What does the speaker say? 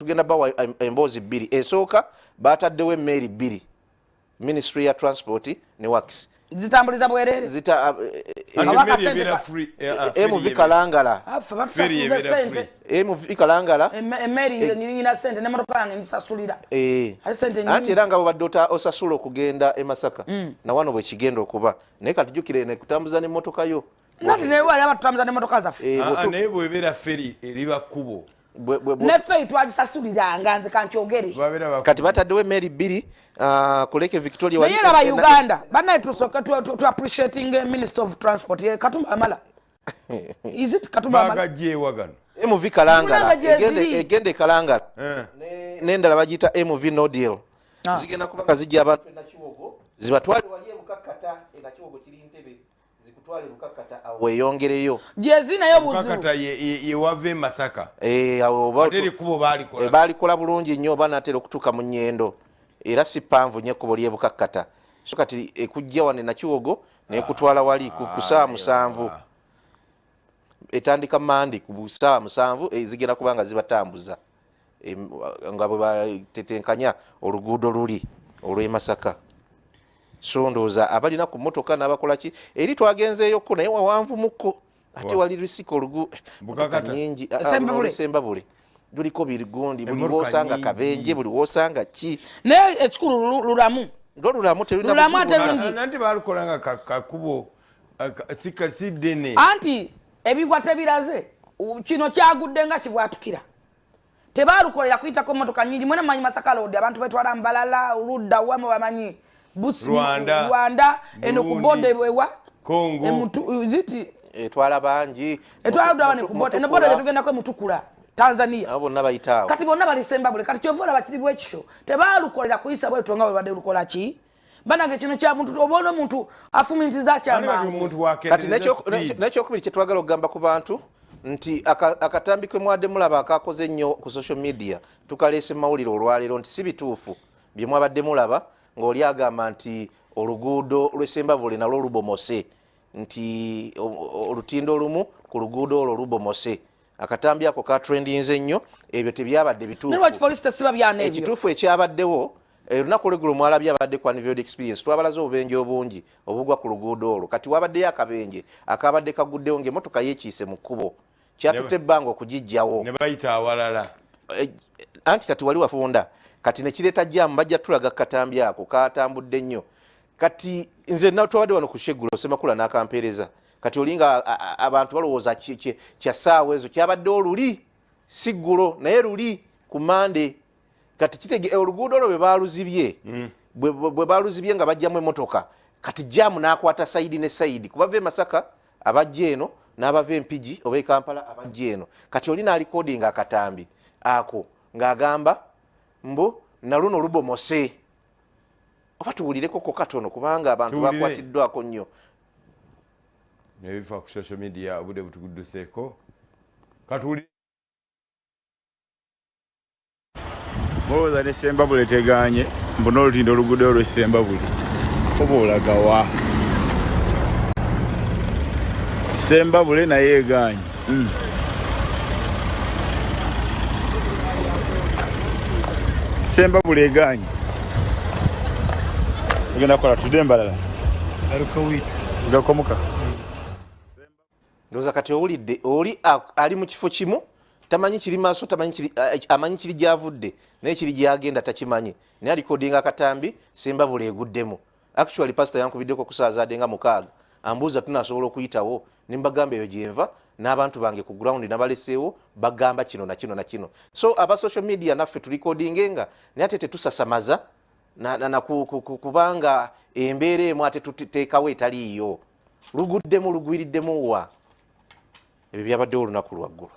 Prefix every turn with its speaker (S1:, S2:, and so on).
S1: tugenda bawa emboozi bbiri. Esooka bataddewo emmeeri bbiri. Ministry ya Transport ne Works.
S2: Zitambuliza bwerere.
S1: MV Kalangala. MV Kalangala.
S2: Emmeeri nze nyina sente ne motoka yange nsasulira.
S1: Anti era nga babadde osasula okugenda e Masaka. Na wano bwe kigenda okuba. Naye kati jjukire ne kutambuza ne motoka yo.
S2: Nati ne wali abatutambuza ne motoka zaffe.
S3: Naye bw'ebeera feri eriba kkubo.
S2: Ne feri twagisasulira nga nze kankyogere.
S1: Kati bataddewo emmeeri bbiri kuleke Victoria
S2: wali. Naye aba Uganda bannaye tusooke tu appreciating Minister of Transport ye Katumba Amala. Is it Katumba Amala?
S3: Bagajje wagano.
S1: MV Kalangala egende Kalangala. Nendala bagiyita MV no deal. Zigenda kubanga zijja abantu na Kiwogo zibatwale wali ebukakkata ena Kiwogo kiri Ntebe zikutwale bukakkata awo weyongereyo.
S2: Jezi nayo buzibu.
S3: Bukakkata ye wave Masaka.
S1: Awo
S3: bateri kubo balikola.
S1: Balikola bulungi nnyo banatera okutuuka mu nnyendo. Era si panvu nnyo ekkubo ly'ebukakkata. So kati ekujja wane na Kiwogo nekutwala wali ku kusaawa 7. Etandika mandi ku saawa 7 zigenda kubanga zibatambuza nga bwe batetenkanya oluguudo luli olw'e Masaka. So ndowooza abalina ku mmotoka n'abakola ki eri twagenzeeyo ko naye wawanvu mukko ate wali lusika oluguudo nyingi Sembabule luliko birigundi buli wosanga kabenje buli wosanga ki
S2: naye ekikulu lulamu
S1: lulamu
S3: nanti balukolanga kakubo sikasidene
S2: anti ebigwa tebiraze kino kyagudde nga kibwatukira tebalukolera kuyitako motoka nyingi mwene manyi Masaka Road abantu betwala Mbalala Uludda wamo bamanyi Busi Rwanda eno kubonde ewa
S3: Kongo
S2: emutu ziti
S1: etwala bangi
S2: etwala dawani kubonde eno bonde tugenda ko mutukula Tanzania
S1: abo nabayitawo
S2: kati bonna bali Sembabule kati kyovula bakiribu ekisho tebalukolera kuyisa bwe tonga bwe badde lukola ki banange kino kya muntu obona omuntu afumintiza kyama
S1: kati nekyo kubiri kyetwagala okugamba ku bantu nti akatambi kwe mwadde mulaba akakoze nnyo ku social media tukaleese mawulire olwaleero nti si bituufu bye mwabadde mulaba ng'oli agamba nti oluguudo lw'Esembabule nalwo lubomose nti olutindo olumu ku luguudo olwo lubomose akatambi ako ka trendinze nnyo ebyo tebyabadde bituufu ekituufu ekyabaddewo olunaku olweggulo mwalabye abadde ku annual experience twabalaze obubenje obungi obugwa ku luguudo olwo kati wabaddeyo akabenje akabadde kaguddewo ng'emmotoka yeekiise mu kkubo kyatutte ebbanga okugijjawo
S3: ne bayita awalala
S1: anti kati wali wafunda kati ne kireeta jjaamu bajja tulaga katambi ako katambudde nnyo kati nze twabadde wano ku Sheggulo Semakula n'akampeereza kati olinga abantu balowooza kya ssaawa ezo kyabadde oluli si ggulo naye luli ku Mande kati kitege oluguudo olwo bwe baluzibye bwe baluzibye nga bajjamu emmotoka kati jjaamu n'akwata sayidi ne sayidi kubava e Masaka abajja eno n'abava Mpigi oba e Kampala abajja eno kati oli n'alikodinga akatambi ako ng'agamba mbu na luno lubomose oba tuwulireko ko katono kubanga abantu bakwatiddwako nnyo
S3: nebifa ku social media obudde butugudduseeko katuwulire
S4: Mwoza ne Sembabule teganye mbona olutindo oluguudo olw'e Sembabule oba olagawa Sembabule naye eganye Sembabule eganye ogenda kola tudde Mbalala gakomuka
S1: ndowooza kati owulidde oli ali mu kifo kimu tamanyi kiri maaso amanyi kiri gyavudde naye kiri gyagenda takimanyi naye alikodinga akatambi Sembabule eguddemu actually pastor yankubiddeko kusaazaade nga 6 ambuuza tunasobola okuyitawo nimbagamba eyo gyenva n'abantu bange ku ground nabaleseewo bagamba kino na kino na kino so aba social media naffe tulikodingenga naye ate tetusasamaza kubanga embeera emu ate tuteekawo etaliiyo luguddemu lugwiriddemu wa ebyo byabaddewo olunaku lwaggulu